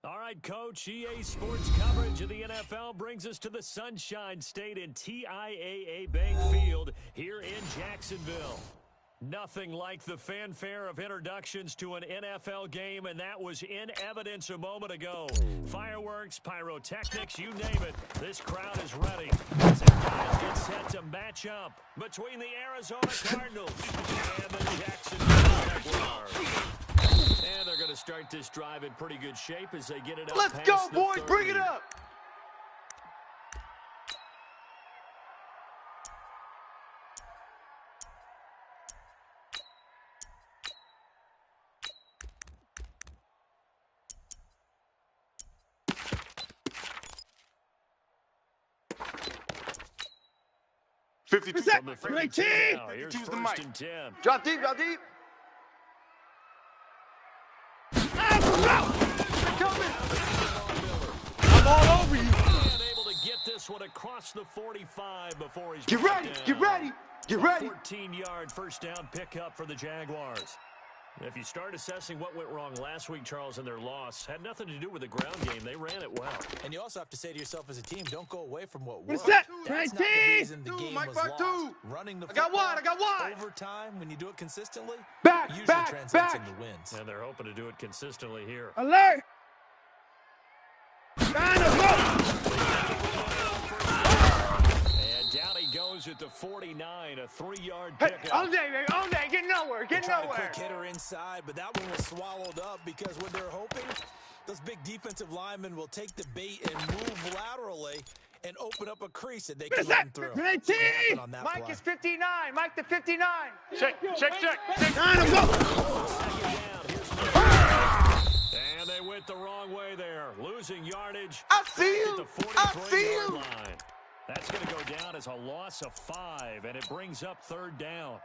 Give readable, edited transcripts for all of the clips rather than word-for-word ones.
All right, Coach, EA Sports coverage of the NFL brings us to the Sunshine State in TIAA Bank Field here in Jacksonville. Nothing like the fanfare of introductions to an NFL game, and that was in evidence a moment ago. Fireworks, pyrotechnics, you name it, this crowd is ready. As their guys get set to match up between the Arizona Cardinals and the Jacksonville Jaguars. And they're going to start this drive in pretty good shape as they get it up. Let's go, boys. Bring it up. From the 32 now, here's Choose the first mic. and 10. Drop deep, drop deep. I'm all over you. And able to get this one across the 45 before he's Get ready, down. get ready, get ready. 14-yard first down pickup for the Jaguars. If you start assessing what went wrong last week, Charles, in their loss, had nothing to do with the ground game. They ran it well. And you also have to say to yourself as a team, don't go away from what worked. that? That's not the reason the game was lost. Running the football I got one. over time, when you do it consistently, Back, usually back, translates back. into wins. And they're hoping to do it consistently here. Alert. And down he goes at the 49, a 3-yard pickup. All day, baby, all day. Get nowhere, They get tried a nowhere. quick hitter inside, but that one was swallowed up because what they're hoping, those big defensive linemen will take the bait and move laterally and open up a crease that they can run through. Great What happened team. on that Mike play? is 59. Mike the 59. Check. Second down, here's and they went the wrong way there, losing yardage. I see At you. the I 43 see yard you. line. That's going to go down as a loss of 5, and it brings up third down.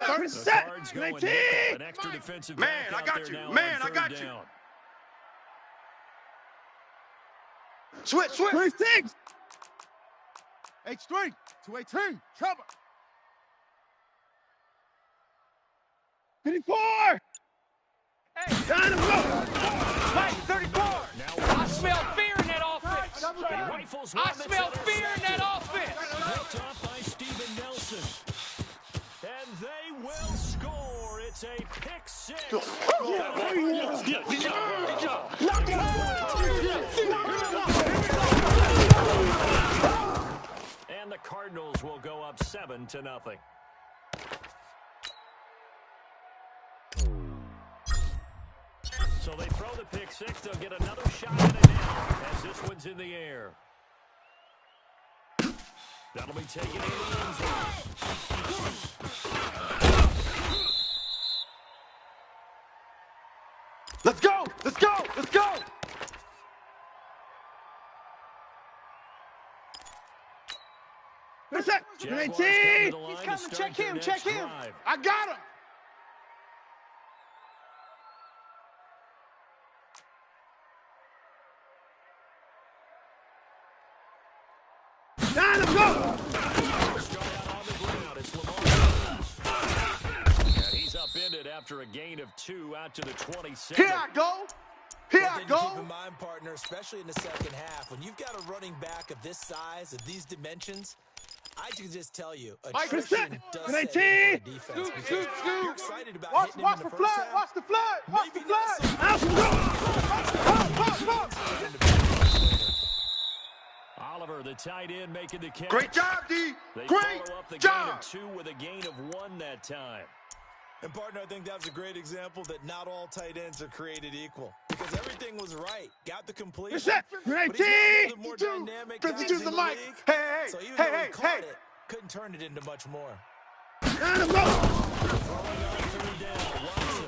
The Cards going nickel, an extra defensive Man, back I out got there you. now Man, on I third got you. down. Switch. 26. H3 to 18. Cover. 54. Hey, Time to go. Mike 34. Now I smell fear in that offense. he rifles one I that's smell fear in that intercepted. offense. Picked off by Steven Nelson. And they will score. It's a pick 6. And the Cardinals will go up 7-0. So they throw the pick 6. They'll get another shot at it now as this one's in the air. That'll be taken into the end zone. Let's go. Let's go. Let's go. What's that? Jaguars 19. come to the line He's to coming. start Check their him. next Check him. drive. I got him. Time to go. Start out on the ground. It's Lamar. And he's upended after a gain of 2 out to the 27. Here I go. Here One I thing to keep go. in mind, partner, especially in the second half, when you've got a running back of this size, of these dimensions, I can just tell you, attrition does set in for a defense. Because you're excited about Watch, hitting him watch in the the flood. first half. Watch the flood. Watch the Maybe not flood. so Oliver, the tight end, making the catch. Great job, D. They Great follow up the gain job. of 2 with a gain of 1 that time. And, partner, I think that was a great example that not all tight ends are created equal. Because everything was right. Got the completion. What's that? But he's got a little bit more 52. dynamic 52 guys the in the mic. league. Hey, So even hey, though he hey, caught hey. it, couldn't turn it into much more. Time to go. Throwing on third down, Watson.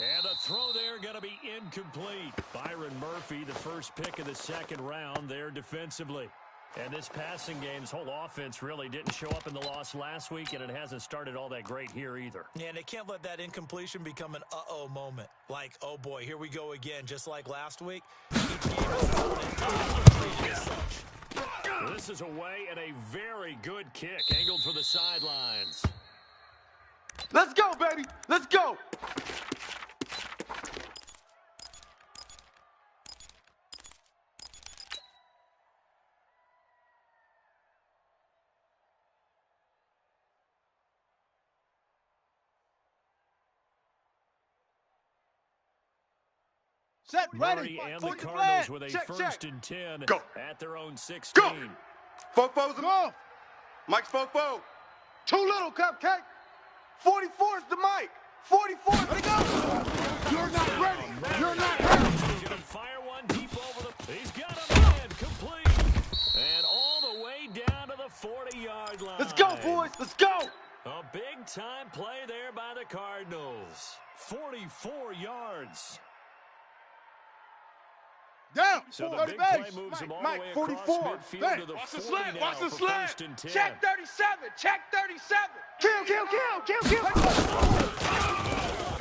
And the throw there going to be incomplete. Byron Murphy, the first pick of the second round there defensively. And this passing game's whole offense really didn't show up in the loss last week, and it hasn't started all that great here either. Yeah, and they can't let that incompletion become an uh-oh moment. Like, oh boy, here we go again, just like last week. Each game is treated as such. This is away and a very good kick, angled for the sidelines. Let's go, baby. Let's go. Set, Murray ready. and the Point the Cardinals flag. with a Check, first check. and 10 Go. at their own 16. Go. Fofo's Go. Mike's Fofo. Too little, Cupcake. 44 is the mic. 44 is the go. You're not ready. You're not ready. He's going to fire one deep over the... He's got a man complete. And all the way down to the 40-yard line. Let's go, boys. Let's go. A big-time play there by the Cardinals. 44 yards. Down. So the 30 big base. play moves him all Mike, the way 44. across midfield Hey, to the watch the 40 slant. now Watch the for slant. first and 10. Check 37. Check 37. Kill, kill, kill, kill, kill.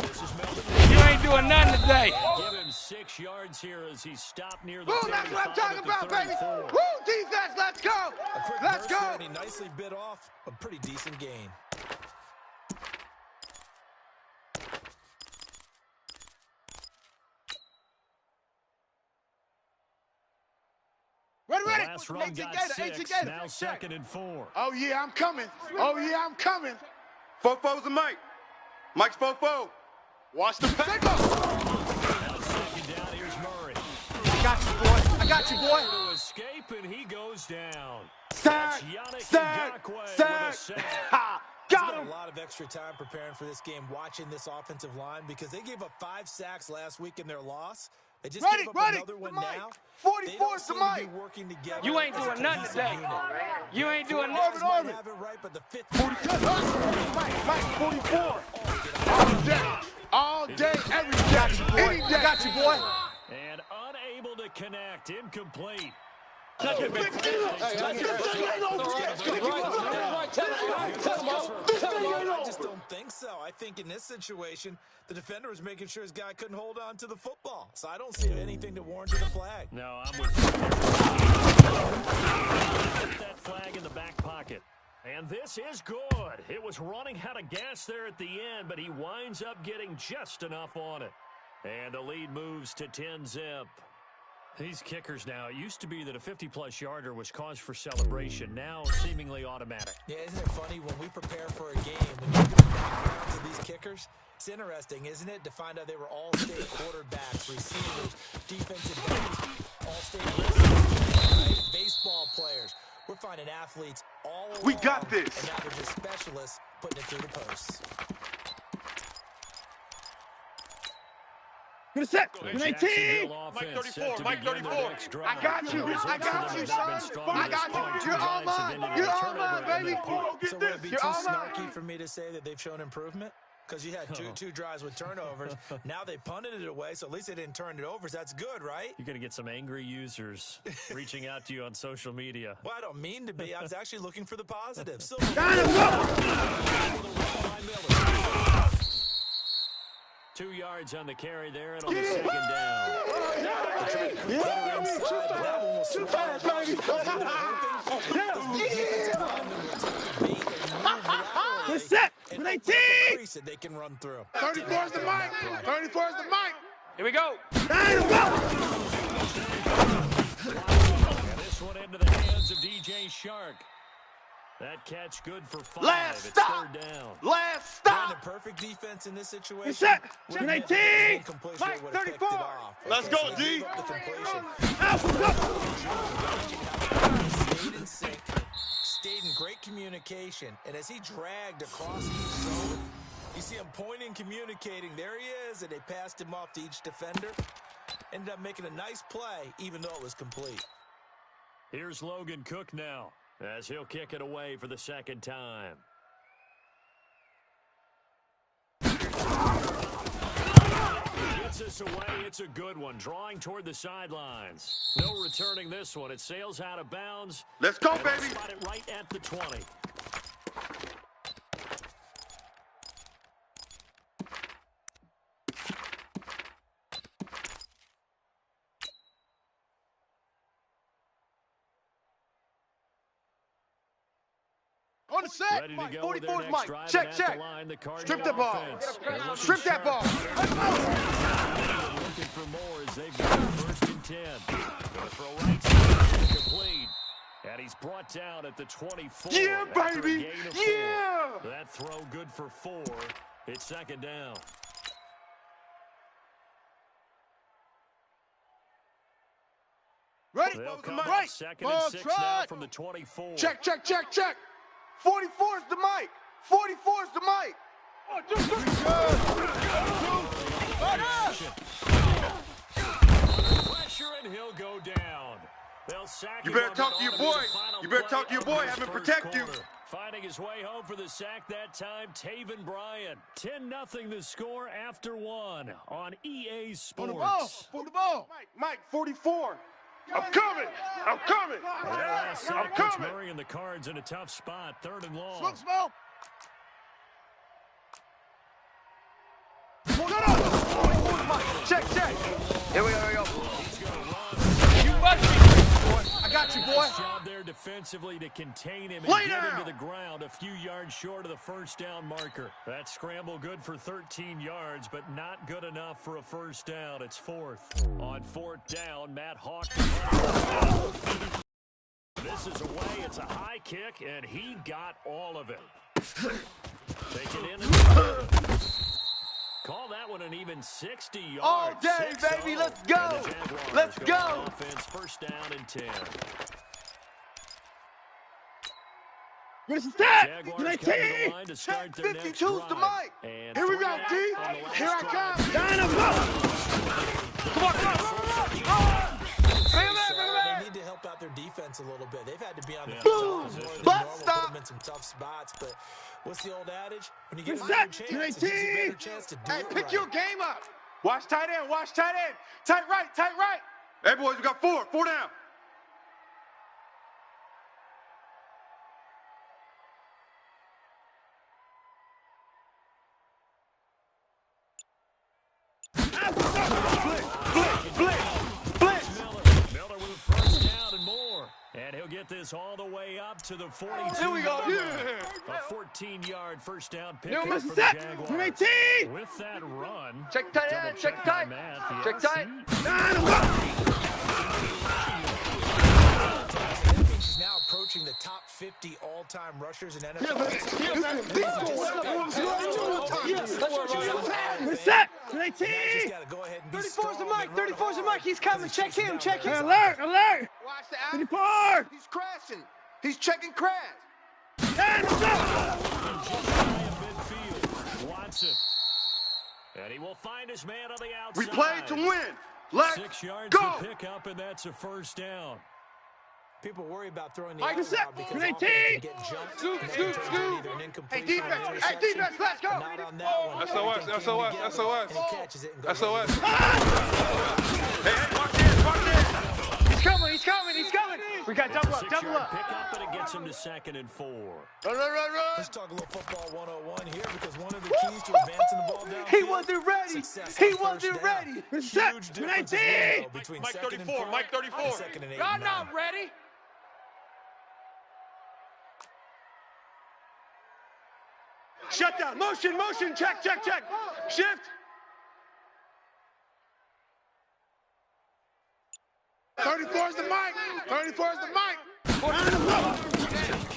This is Melvin. You ain't doing nothing today. Give him 6 yards here as he stopped near the Boom, that's what I'm 35 talking at the about, baby. 34. Woo, defense, let's go. A quick Let's burst go. there, and he nicely bit off a pretty decent gain. Ready, The ready. last run 18 got Gator, 6, 18 Gator. now Check. 2nd and 4. Oh, yeah, I'm coming. Oh, yeah, I'm coming. Fofo's a Mike. Mike's Fofo. Watch the pass. Now 2nd down, here's Murray. I got you, boy. I got you, boy. To escape, and he goes down. Sack, Yannick sack, Ngakoue with a sack. sack. Ha, There's got been him. a lot of extra time preparing for this game, watching this offensive line, because they gave up 5 sacks last week in their loss. They just Ready, gave up ready. another The one mic. now. 44 They don't is the seem to be mic. working together. You ain't as a doing nothing cohesive today. unit. You ain't doing Guys nothing. might have it right, but the fifth Mike, 44. All day. All day, every day. Any day. I got you, boy. And unable to connect, incomplete. I just don't think so. I think in this situation, the defender was making sure his guy couldn't hold on to the football. So I don't see anything to warrant a flag. No, I'm with you. Put that flag in the back pocket. And this is good. It was running out of gas there at the end, but he winds up getting just enough on it. And the lead moves to 10-zip. These kickers now, it used to be that a 50-plus yarder was cause for celebration. Now seemingly automatic. Yeah, isn't it funny when we prepare for a game, when you look at the backgrounds of these kickers, it's interesting, isn't it, to find out they were all-state quarterbacks, receivers, defensive backs, all-state listeners, right? Baseball players. We're finding athletes all along. We got this. And now they're just specialists putting it through the posts. Gonna set. The Gonna 18. Jacksonville Mike offense 34, set to Mike begin their 34. next drive. I got you. The results I got for you, them have been son. strong I to this got you. point. Two You're all drives have mine. ended in You're a all turnover mine, and then baby. a punt. So would it be You're too all mine. snarky for me to say that they've shown improvement? Because you had two drives with turnovers. Now they punted it away, so at least they didn't turn it over. So that's good, right? You're going to get some angry users reaching out to you on social media. Well, I don't mean to be. I was actually looking for the positive. So Got him. Go. 2 yards on the carry there, and on the second down. Too fast, baby. Good set. With 18. They can run through. 34 is the mic. 34 is the mic. Here we go. Got him. Go. And this one into the hands of DJ Shark. That catch good for 5. Last It's stop. 3rd down. Last Brandon, stop. perfect defense in this situation. Good set. Would With have 18. been incompletion, Mike, would have picked 34. it off. Let's Okay, go, so they D. gave up the completion. Out. Go. Stayed in sync, stayed in great communication, and as he dragged across each zone, you see him pointing, communicating. There he is, and they passed him off to each defender. Ended up making a nice play, even though it was complete. Here's Logan Cook now, as he'll kick it away for the second time. Gets this away. It's a good one. Drawing toward the sidelines. No returning this one. It sails out of bounds. Let's go, And they'll baby. spot it right at the 20. a sack. Ready to go with their 44's next Mike. drive Check, at check. the line. The Cardinal Strip the ball. offense. They're looking Strip that sharp. ball. Looking for more as they've got first and 10. Going for a right side, complete. And he's brought down at the 24. Yeah, after a baby. gain of Yeah. 4. That throw good for 4. It's second down. Ready? They'll come Right. out second and Ball 6 trot. now from the 24. Check, check, check, check. 44's the mic. 44's the mic. Pressure, and he'll go down. They'll sack You him better on talk what to your ought be boy. the final You better play talk to your of boy. this Have him first protect you. quarter. Finding his way home for the sack that time, Taven Bryan. 10-0 the score after 1 on EA Sports. On the ball. Mike, 44. I'm coming. I'm coming. That last I'm sack puts coming. Murray and the Cards in a tough spot. 3rd and long. Smoke. Check, check. Here we go, here we go. He's going to run. You must be. I got you, boy. Nice job there defensively to contain him and Lay get him down. to the ground a few yards short of the first down marker. That scramble good for 13 yards, but not good enough for a first down. It's 4th. On 4th down, Matt Hawk. This is away. It's a high kick, and he got all of it. Take it in. Call that one an even 60 yards. All day, 6-0. baby. Let's go. And the Jaguars Let's on go. offense, first down and 10. Where's the stat? Jaguars coming to the line to start their next 52's the drive. mic. And Here we go, 3 D. on the last Here I drive. come. Dynamo. Come on, come on, come on. They need to help out their defense a little bit. They've had to be on the Boom. field more than Bust normal, stop. put them in some tough spots. But what's the old adage? When you get What's another that? chance, it gives you a better chance to do Hey, it pick right. your game up. Watch tight end. Watch tight end. Tight right. Tight right. Hey, boys, we got 4. 4 down. Blitz. Miller with a first down and more. And he'll get this all the way up to the 42. Here we go. A 14-yard first down pick Yo, for what's the that? Jaguars. 18. With that run. Check tight double end. Check my tight. math. Check Yes, tight. He's now approaching the top 50 all-time rushers in NFL. What's that? Just got to go ahead and be 34's the strong mic. and run 34's the hard mic. He's coming. because Check him. Check him. Alert, alert. Watch the 34. He's crashing. He's checking crash. Midfield. Watson. And he will find his man on the outside. We played to win. Let's 6 yards go. to pick up, and that's a first down. People worry about throwing the Mike, out set. route because 18. often it can get jumped. Scoop, and that scoop, can turn scoop. into either an Hey, incompletion defense. or an Hey, interception. defense. Let's go. But not on that one. SOS, Everything came SOS, together, SOS. and he catches it and goes SOS. in. Hey, watch this. Watch this. He's coming. He's coming. He's coming. We got double up. Double 6-yard up. pick up, and it gets him to 2nd and 4. Run. Let's talk a little football 101 here because one of the keys to advancing the ball down. He wasn't ready. Success He on wasn't first ready. down. Huge Huge difference as well between Mike 2nd and 34, 4 Mike 34. and 2nd and 8 Y'all and 9. not ready? Shut down. Motion. Check. Shift. 34's the mic. 34's the mic.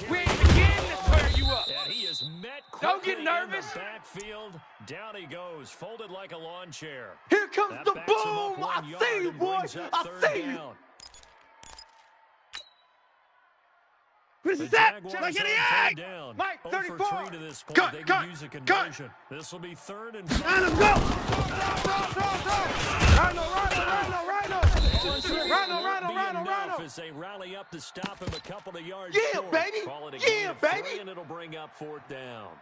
We ain't beginning to tear you up. And he is met Don't quickly get nervous. in the backfield. Down he goes, folded like a lawn chair. Here comes That the backs him up boom. 1 I yard see you, and boy. brings up I 3rd see you. down. Where's The the set? Jaguars Check on it 3rd down. Mike, 0 for 34. 3 to this point. Cut, They cut, can use a cut. conversion. This will be 3rd and 5. Let him go. Rhino. As they rally up to stop him a couple of yards Yeah, short. baby. Call it a Yeah, gain of baby. 3, and it'll bring up 4th down.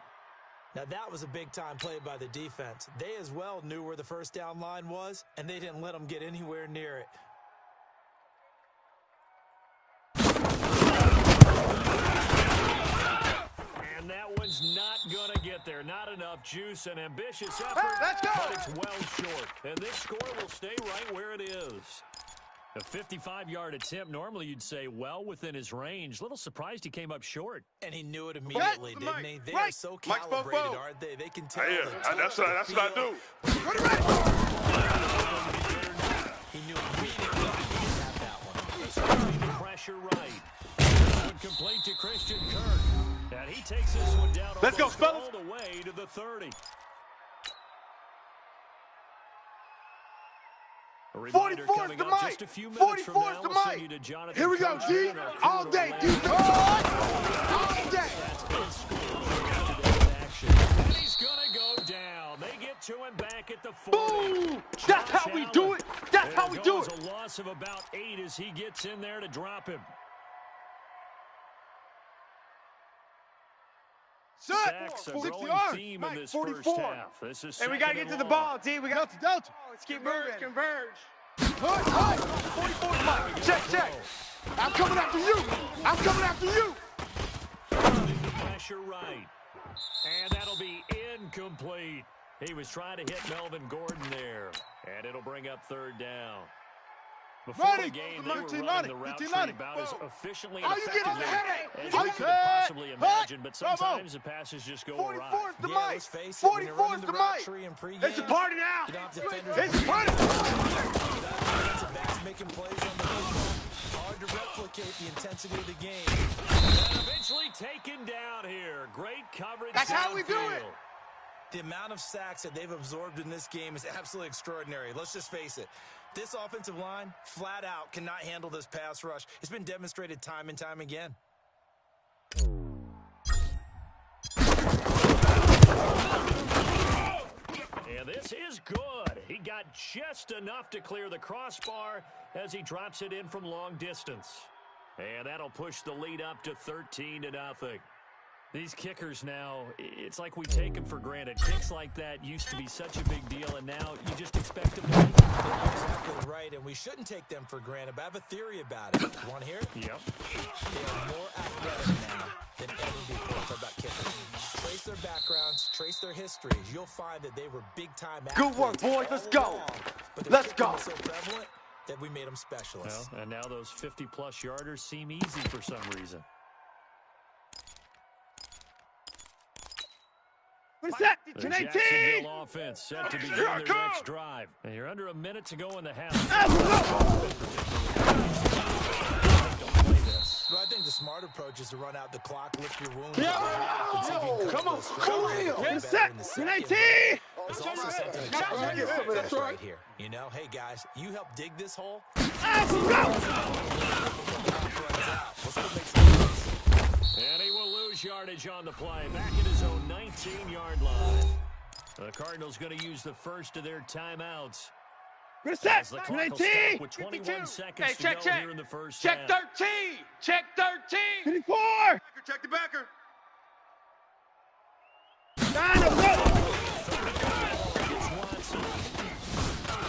Now, that was a big-time play by the defense. They as well knew where the first down line was, and they didn't let them get anywhere near it. And that one's not going to get there. Not enough juice and ambitious effort, Let's go. but it's well short. And this score will stay right where it is. A 55-yard attempt, normally you'd say well within his range. Little surprised he came up short. And he knew it immediately, didn't he? They are so calibrated, aren't they? They can tell That's what I do. He knew immediately he didn't have that one. Starting to pressure right. Complete to Christian Kirk. And he takes this one down Let's go, all fellas. the way to the 30. 44 is the mic. 44 is the mic. Here we go, G. All day, D. All day. And he's going to go down. They get to him back at the 40. Boom. That's how we do it. That's how we do it. A loss of about 8 as he gets in there to drop him. Sacks, a growing theme in this first half. This is Hey, we got to get to the ball, D. We got Delta. Let's keep moving. Converge. Hut. 44 is mine. Check. I'm coming after you. I'm coming after you. The pressure right. And that'll be incomplete. He was trying to hit Melvin Gordon there. And it'll bring up third down. Before the game, they were running the route tree about as efficiently and effectively as we could have possibly imagined, but sometimes the passes just go awry. 44 is the Yeah, mic. let's face it, 44 is the mic. It's a party now. You don't have defenders. It's a party. Defensive backs making plays on the football. Hard to replicate the intensity of the game. And eventually taken down here. Great coverage. That's how we do it. The amount of sacks that they've absorbed in this game is absolutely extraordinary. Let's just face it. This offensive line, flat out, cannot handle this pass rush. It's been demonstrated time and time again. And this is good. He got just enough to clear the crossbar as he drops it in from long distance. And that'll push the lead up to 13-0. These kickers now, it's like we take them for granted. Kicks like that used to be such a big deal, and now you just expect them to. Exactly right, and we shouldn't take them for granted, but I have a theory about it. You want to hear it? Yep. They are more athletic now than ever before. Talk about kickers. Trace their backgrounds, trace their histories. You'll find that they were big-time athletes. Good work, boys. Let's go. But Let's go. so prevalent that we made them specialists. Well, and now those 50-plus yarders seem easy for some reason. What's that? The 10-18. Jacksonville offense set to begin their next drive. And you're under a minute to go in the half. But I think the smart approach is to run out the clock, lift your wounds. Come on. Get set. 10-18. There's also something that's right here. You know, hey guys, you help dig this hole. And he will lose yardage on the play. Back at his own 19-yard line. The Cardinals going to use the first of their timeouts. Get set. As the clock will 10-18. stop with 21 seconds Hey, to check. go here in the first Check half. 13. Check 13. 54. Check the backer.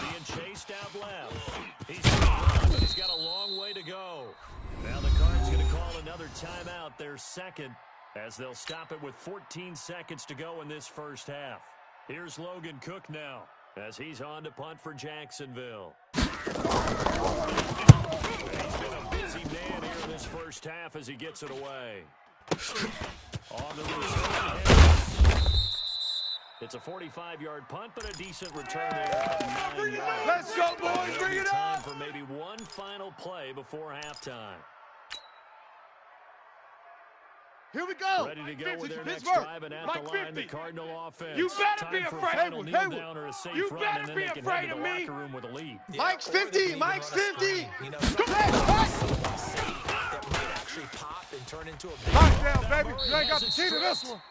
Being chased out left. He's got a long way to go. Now the Cards going to call another timeout, their second, as they'll stop it with 14 seconds to go in this first half. Here's Logan Cook now, as he's on to punt for Jacksonville. He's been a busy man here in this first half as he gets it away. On the return. It's a 45-yard punt, but a decent return there. 9 yards. Let's go, boys. Bring it Time up. for maybe one final play before halftime. Here we go. Ready to go with their next Pittsburgh. drive, and at Mike the line, 50. the Cardinal offense. You better Time be for a afraid. final kneel Haywood. down or a safe You run, better and then be they can afraid head to of the me. locker room with a lead. Mike's 50. Mike's 50. You know, Touchdown, that might actually pop and turn into a big baby. You ain't got the key to this one.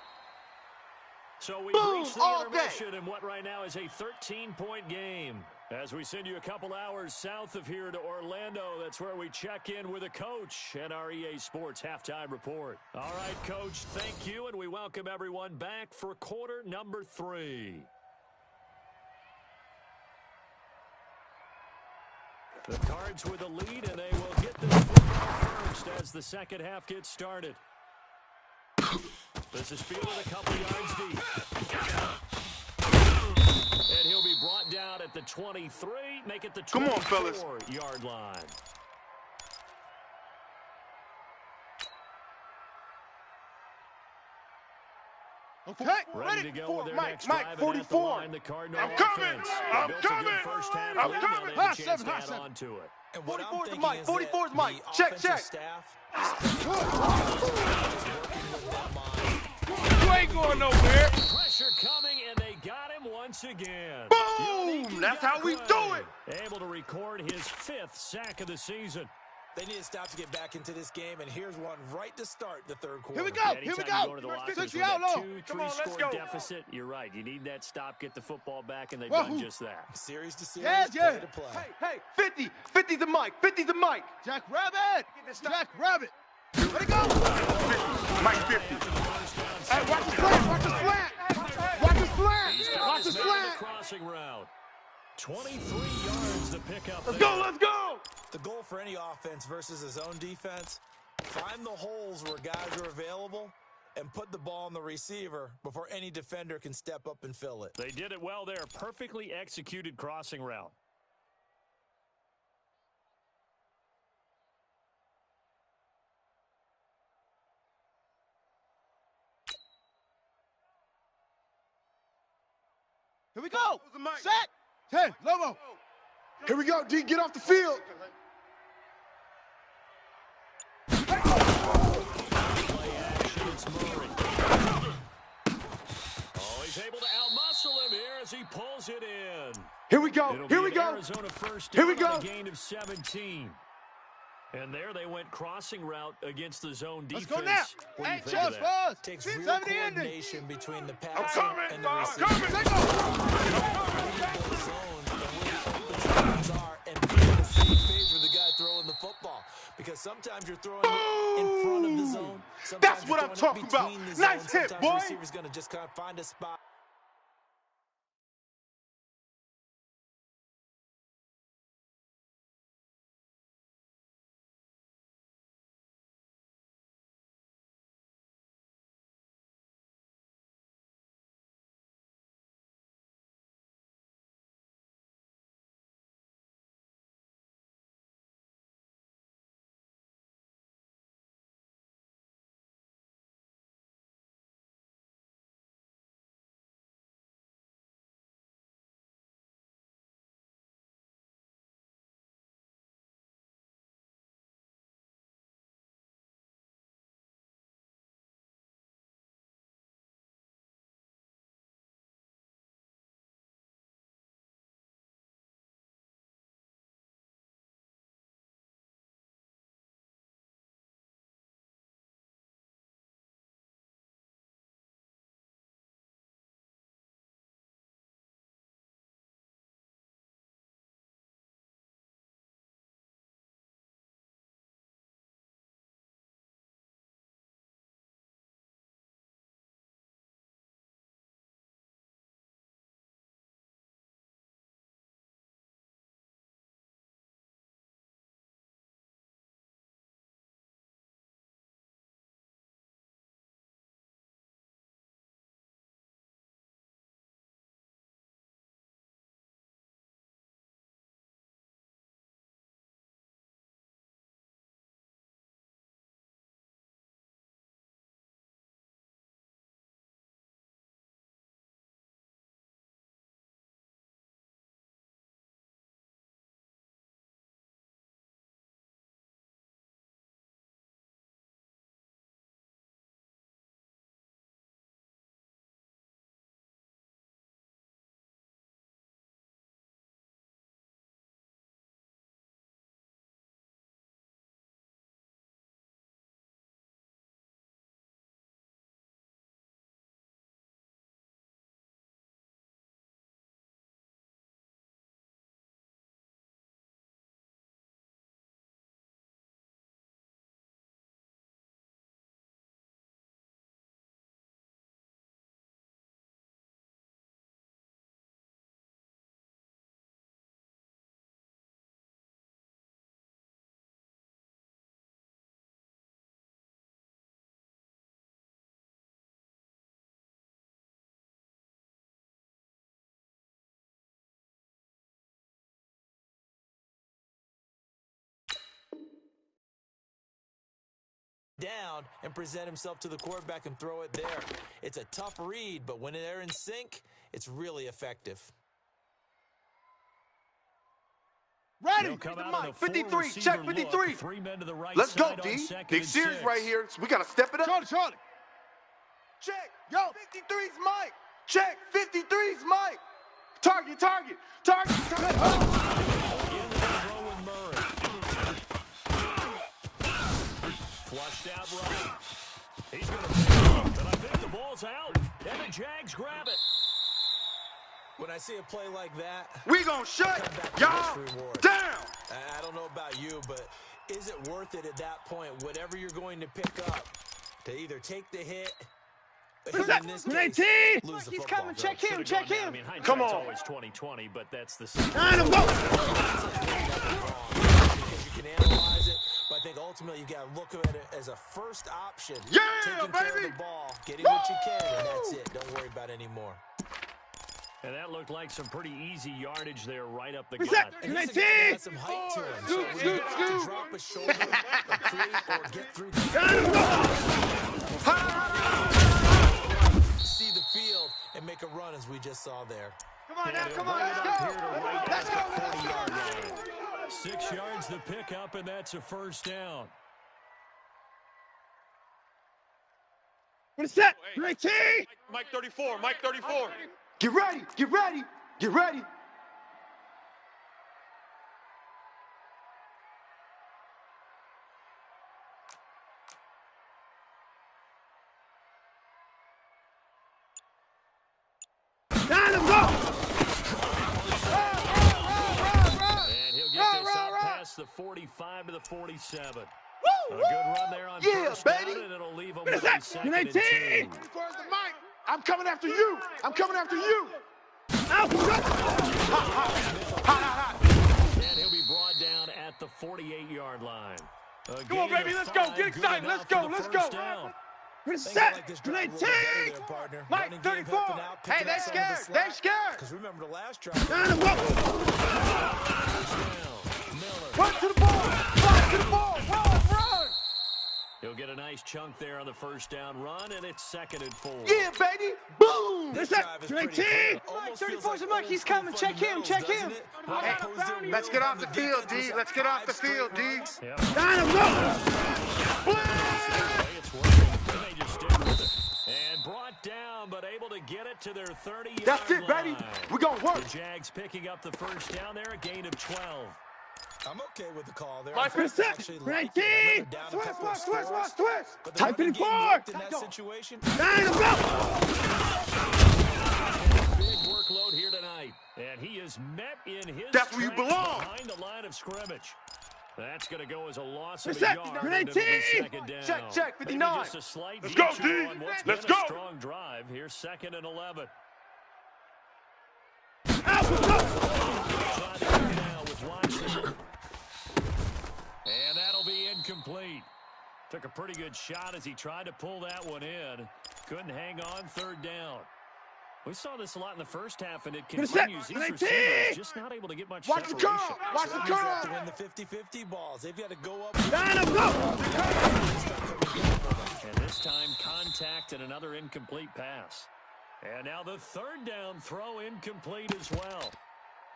So we Boom, reached the all intermission in what right now is a 13-point game. As we send you a couple hours south of here to Orlando, that's where we check in with a coach and our EA Sports Halftime Report. All right, Coach, thank you, and we welcome everyone back for quarter number 3. The Cards with the lead, and they will get this football first as the second half gets started. This is fielded a couple yards deep. And he'll be brought down at the 23, make it the Come on, fellas. 24-yard line. Okay, Ready to go with their Mike, next drive, and at the 44. line, the Cardinal I'm coming. offense. I'm They built a good coming. first half I'm lead. coming. Now they have a chance to High add seven. on to it. And what 44 I'm is thinking Mike. is 44 is that Mike. the Check, offensive check. staff is working with that mind. You ain't going nowhere. Pressure coming, and they got him once again. Boom! That's how we do it. Able to record his 5th sack of the season. They need to stop to get back into this game, and here's one right to start the third quarter. Here we go. Anytime Here we you go. go to the lockers 60 with out that low. 2-3 Come on, let's score go. deficit, you're right. You need that stop, get the football back, and they've Wahoo. done just that. Series to series, Yeah, yeah. play to play. Hey, 50. 50's the Mike. 50's the Mike. Jack Rabbit. Jack Rabbit. Let it go. Mike 50. Hey, watch the slant. Watch the slant. Watch the slant. Watch the He's got his man slant. the crossing route. 23 yards to pick up. Let's there. go. Let's go. The goal for any offense versus his own defense, find the holes where guys are available and put the ball on the receiver before any defender can step up and fill it. They did it well there. Perfectly executed crossing route. Here we go. Set. 10. Lobo. Here we go, D. Get off the field. Play action. It's Murray. Oh, he's able to outmuscle him here as he pulls it in. Here we go. It'll Here be we an go. Arizona first Here we down on go. a gain of 17. And there they went crossing route against the zone Let's defense. go now. What do you Hey, think of just that? buzz. Takes real 70 ending. coordination between the I'm passer coming. and the I'm receiver. coming. Let go. The zone and where the open spots are, and being on the same page with the guy throwing the football. Because sometimes you're throwing it in front of the zone. Sometimes That's you're what I'm throwing it talking about. between the Nice zones. hit, Sometimes boy. the receiver's going to just kind of find a spot. down and present himself to the quarterback and throw it there. It's a tough read, but when they're in sync, it's really effective. Ready. 53. Check 53. Let's go, D. Big series right here. So we got to step it up. Charlie. Check. Yo, 53's Mike. Check. 53's Mike. Target. Flushed out right. He's going to pick it up, and I think the ball's out. And the Jags grab it. When I see a play like that, we gonna shut y'all down. I don't know about you, but is it worth it at that point, whatever you're going to pick up, to either take the hit, Who's that? in this Who's case, 19? lose the He's football. coming. Check him. Check him. I mean, Come on. always 20/20, but that's the same. Nine of them. Because you can analyze it, but I think ultimately you got to look at it as a first option. Yeah, taking care baby. of the ball, getting what you can, and that's it. Don't worry about it anymore. And that looked like some pretty easy yardage there right up the Who's gut. that? And he's a 19. guy that has some height to him. So when you have to drop a shoulder or create or get through see the field and make a run as we just saw there. Come on now. Come on. Let's go. Let's go. 6 yards the pickup, and that's a first down. What is that? 19. Mike 34. Mike 34. Get ready. Nine of them. And he'll get this up past the 45 to the 47. A good run there on first down, and it'll leave him with a second and 2. I'm coming after you. And he'll be brought down at the 48-yard line. Come on, baby. Let's go. Get excited. Let's go. What is that? 19. Mike 34. Hey, they scared. Because remember the last drive. Nine of them. Run to the ball. Run. He'll get a nice chunk there on the first down run, and it's 2nd and 4. Yeah, baby. Boom. What is that? 19. Mike 34's Mike. He's coming. Check him. Hey, let's get off the field, D. Let's get off the field, D. Yep. Nine of them. It's working. They just stick with it. And brought down, but able to get it to their 30-yard That's it, baby. line. We're going to work. The Jags picking up the first down there, a gain of 12. I'm okay with the call there. What is that? 19. But Type the in game 4. worked in that situation. Nine of them. Big workload here tonight. And he is met in his That's where you tracks belong. behind the line of scrimmage. That's going to go as a loss What's of a that? yard. 19. And it'll be second down. Check, Maybe 59. just a slight Let's go, detour D. on what's Let's been a go. strong drive. Here's 2nd and 11. Out of them. Try to get it now with Watson. And that'll be incomplete. Took a pretty good shot as he tried to pull that one in. Couldn't hang on, 3rd down. We saw this a lot in the first half, and it continues. These 19. receivers just not able to get much Watch the separation. curl. Watch the They have to curl. win the 50-50 balls. They've got to go up. Nine of them. And this time, contact and another incomplete pass. And now the 3rd down throw incomplete as well.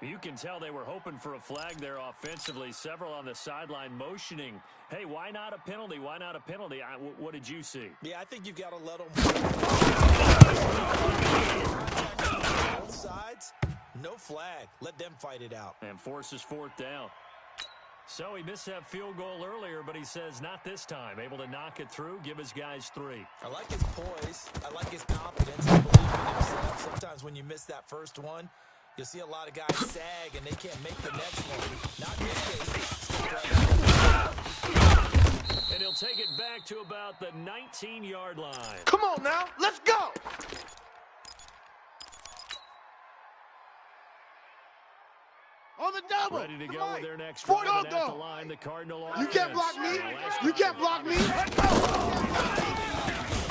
You can tell they were hoping for a flag there offensively. Several on the sideline motioning, hey, why not a penalty? Why not a penalty? What did you see? Yeah, I think you've got to let them. Both sides, no flag. Let them fight it out. And forces 4th down. So he missed that field goal earlier, but he says not this time. Able to knock it through, give his guys 3. I like his poise. I like his confidence. I believe in himself. Sometimes when you miss that first one, you'll see a lot of guys sag and they can't make the next one. Not in this case. And he'll take it back to about the 19-yard line. Come on now. Let's go. On the double. Ready to go with their next Four drive down. at the line. The Cardinal You can't block me. You can't block me.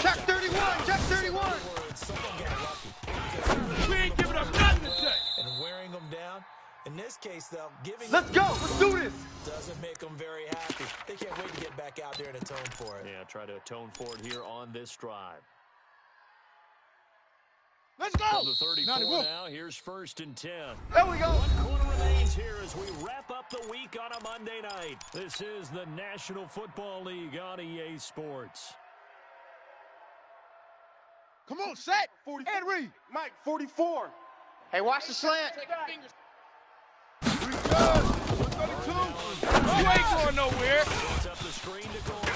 Check 31. Check 31. Someone got lucky. We ain't giving up nothing today. And wearing them down. In this case, though, giving Let's go. Let's do this. doesn't make them very happy. They can't wait to get back out there and atone for it. Yeah, try to atone for it here on this drive. Let's go. On the 34 now, here's 1st and 10. There we go. 1 quarter remains here as we wrap up the week on a Monday night. This is the National Football League on EA Sports. Come on, set. Henry. Mike, 44. Hey, watch the slant. You ain't going nowhere. Sets up the screen to Golden.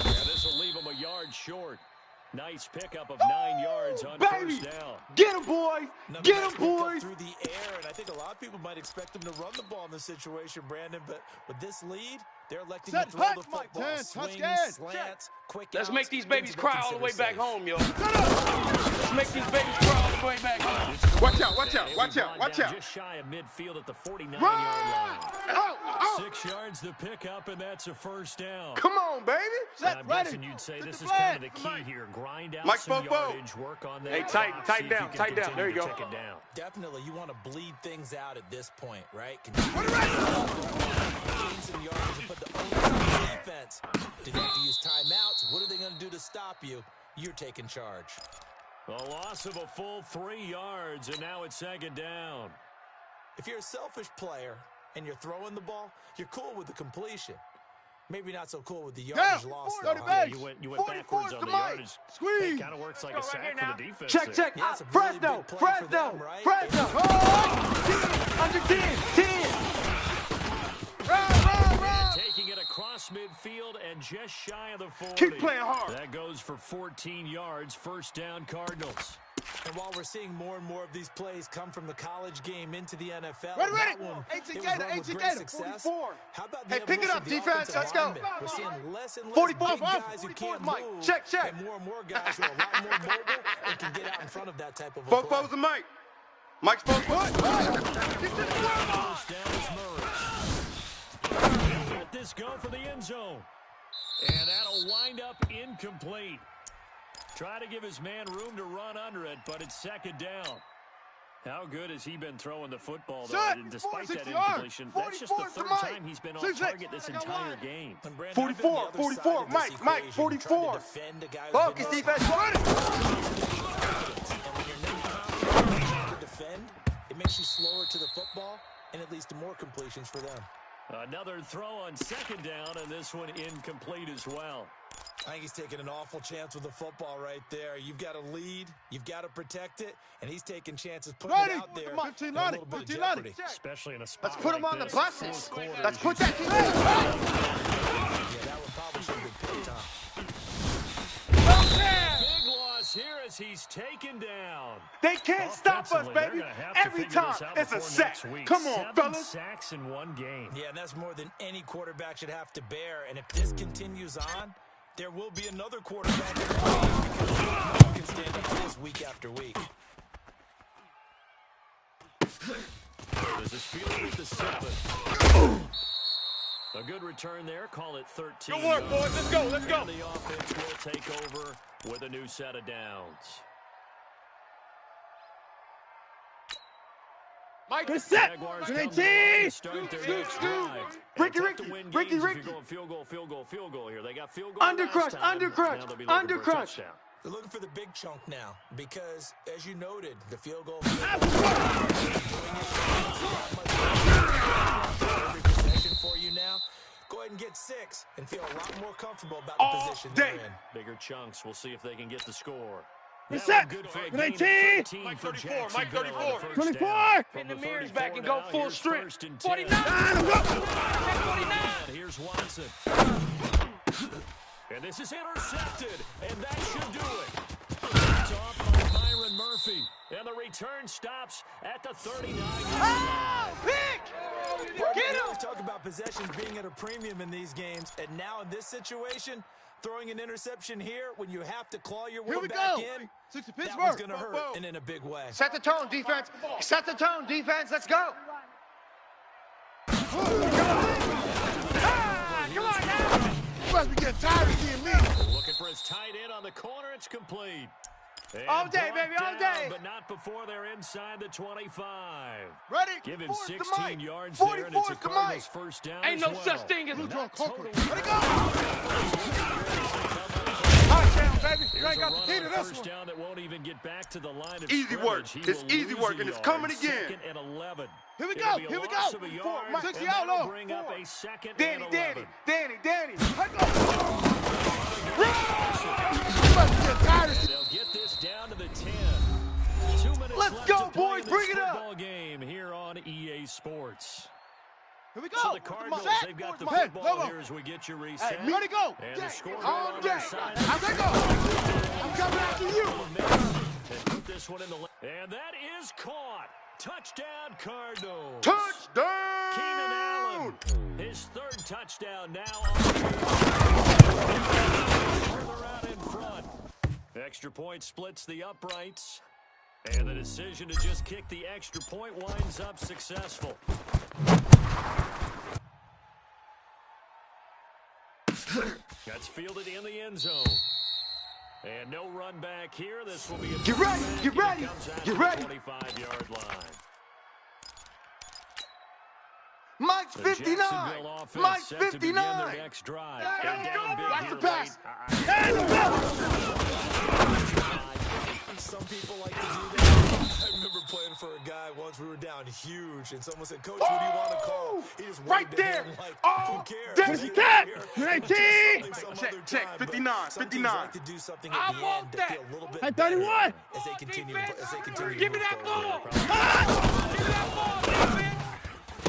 Yeah, this will leave him a yard short. Nice pickup of 9 yards on first down. Get him, boys. Get him, boys. Through the air, and I think a lot of people might expect them to run the ball in this situation, Brandon, but with this lead, they're electing to throw the football. Swings, slants, quick Let's outs, make these babies cry all the way back safe. home, yo. Let's make these babies cry all the way back home. Watch out, watch out, watch out, watch out. Just shy of midfield at the 49-yard line. 6 yards to pick up, and that's a first down. Come on, baby. I'm guessing you'd say this is kind of the key here. Grind out some yardage, work on that. Hey, tighten down. There you go. Definitely, you want to bleed things out at this point, right? Gain some yardage and put the onus on the defense. Do they have to use timeouts? What are they going to do to stop you? You're taking charge. A loss of a full 3 yards, and now it's 2nd down. If you're a selfish player and you're throwing the ball, you're cool with the completion. Maybe not so cool with the yardage loss, though. Yeah, you went backwards on the yardage. Squeeze. It kind of works like a sack for the defense. Check. Yeah, it's a really Fresno. big play for them, right? Under 10. Taking it across midfield and just shy of the 40. Keep playing hard. That goes for 14 yards. First down, Cardinals. And while we're seeing more and more of these plays come from the college game into the NFL, Ready. that one, it was run with great success. 44. How about the Hey, pick it evolution up, of the defense. offensive Let's go. linemen? We're seeing less and less 44, big guys who 44, can't Mike. move, Check. and more guys who are a lot more mobile and can get out in front of that type of a Both play. foes and Mike. Mike's both foot. First down is Murray. Let this go for the end zone. And that'll wind up incomplete. Try to give his man room to run under it, but it's 2nd down. How good has he been throwing the football, though? And despite that incompletion, that's just the 3rd time he's been off target this entire game. 44, Mike, 44. Focus, defense. And when you're not confident to defend, it makes you slower to the football, and it leads to more completions for them. Another throw on 2nd down, and this one incomplete as well. I think he's taking an awful chance with the football right there. You've got to lead, you've got to protect it, and he's taking chances putting it out there. 15, a little bit of jeopardy. Especially in a spot Let's put him like on the this. buses. 4 quarters, Let's put that team in. Yeah, that one probably should have been picked on. Big loss here as he's taken down. They can't stop us, baby. Every time it's a sack. Come on, 7 fellas. sacks in one game. Yeah, and that's more than any quarterback should have to bear. And if this continues on, there will be another quarterback in the league because no one can stand up to this week after week. This is fielded at the 7. A good return there. Call it 13. Good work, boys. Let's go. Let's go. And the offense will take over with a new set of downs. Mike, good set. Jaguars Good come team. to start their next drive. Ricky. Field goal here. They got field goal Undercrush. Now they'll be looking for a touchdown. They're looking for the big chunk now because, as you noted, the field goal. Every possession for you now. Go ahead and get 6 and feel a lot more comfortable about the position they're in. Bigger chunks. We'll see if they can get the score. Good set. Good for a Good gain of 18. 13 Mike for 34, Mike Jacksonville 34. on the first 24. down. Pin the From mirrors 34 back and go now, full here's strength. 1st and 49. 10. And here's Watson. And this is intercepted, and that should do it. It's off by Byron Murphy. And the return stops at the 39-yard line. Get him! We talk about possessions being at a premium in these games, and now in this situation, throwing an interception here when you have to claw your way back in, that was going to hurt, and in a big way. Set the tone, defense. Set the tone, defense. Let's go. Come on now. You must be getting tired of seeing me. Looking for his tight end on the corner. It's complete. All day, baby, all down, day. But not before they're inside the 25. Ready? Give him 16 yards 44 there, and it's a is the Cardinals mic. first down Ain't as no well. such thing as Let a it go. Touchdown, baby. You ain't got the key to this first one. down that won't even get back to the line of Easy work. scrimmage. He It's will easy lose work, a and it's yard. coming again. 2nd and 11. Here we It'll go. be a Here we loss go. of a yard, 6 and out, that'll low. bring up a 2nd Danny, and Danny, 11. Danny, Danny. Let go. They'll get this down to the 10. 2 minutes Let's left go, to play boys. this Bring it up. football game here on EA Sports. Here we go. So the Cardinals, they've got the Hey, football go. here as we get you reset. Hey, let it go. And the scoreboard All on day. their side. I'm coming after you. And put this one in the and that is caught. Touchdown, Cardinals. Touchdown. Keenan Allen, his 3rd touchdown now on further out in front. Extra point splits the uprights. And the decision to just kick the extra point winds up successful. That's fielded in the end zone. And no run back here. This will be a Get ready. Get ready. Get ready. 25-yard line. Mike's The 59. Jacksonville offense Mike's set to begin 59. their next drive. Let's They're down big Watch here the pass. Some people like to do that. I remember playing for a guy once. We were down huge, and someone said, "Coach, what do you want to call?" He just Right waved there. at him like, Oh, who cares? that's They the don't cat. care. 19. Some Check, other check. time, but 59, some teams 59. like to do something I at the want end to that. feel a little bit Hey, better 31. as they continue to Give me move that forward. ball.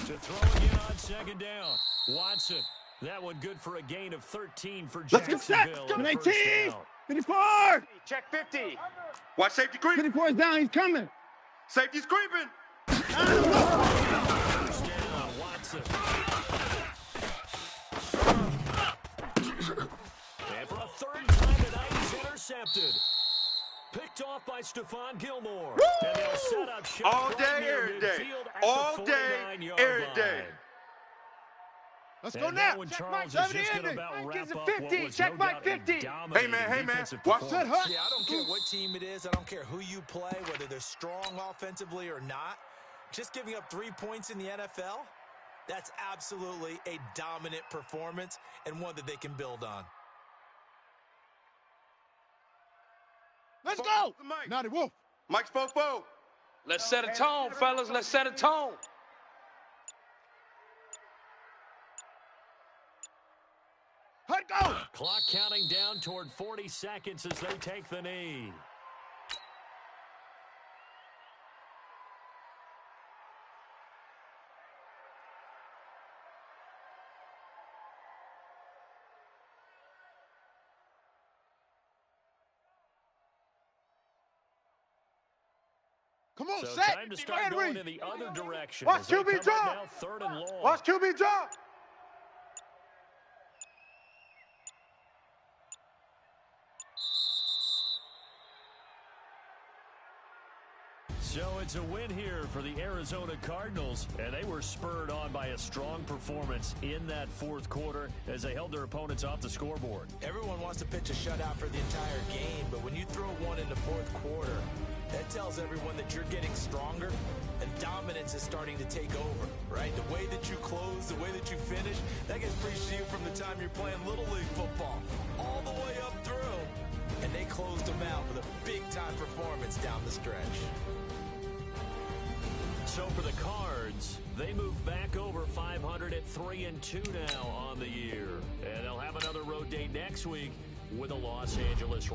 To throw again on 2nd down. Watson. That one good for a gain of 13 for Let's get set. Jacksonville. on 19. first down. 54. Check 50. Watch safety creep. 54 is down. He's coming. Safety's creeping. First down, Watson. And for a 3rd time tonight, he's intercepted. Picked off by Stephon Gilmore. And they'll set up shop All right day, near every day. midfield at All the day, 49-yard every line. day. Let's And go that now. one, Check Charles, Mike is just 70 going to ending. about Mike wrap gives it up 50. what was Check no Mike doubt a 50. dominating Hey, man. defensive Watch that, performance. huh? Yeah, I don't care what team it is. I don't care who you play, whether they're strong offensively or not. Just giving up 3 points in the NFL, that's absolutely a dominant performance and one that they can build on. Let's go. Naughty Wolf. Mike's fofo. Let's set a tone, fellas. Let's set a tone. Let go. Clock counting down toward 40 seconds as they take the knee. Come on, So set. time to start going in the other direction. Watch as they QB come up drop. now 3rd and long. Watch QB drop. So it's a win here for the Arizona Cardinals, and they were spurred on by a strong performance in that 4th quarter as they held their opponents off the scoreboard. Everyone wants to pitch a shutout for the entire game, but when you throw one in the 4th quarter, that tells everyone that you're getting stronger and dominance is starting to take over, right? The way that you close, the way that you finish, that gets preached to you from the time you're playing Little League football all the way up through. And they closed them out with a big-time performance down the stretch. So for the Cards, they move back over 500 at 3-2 now on the year. And they'll have another road day next week with the Los Angeles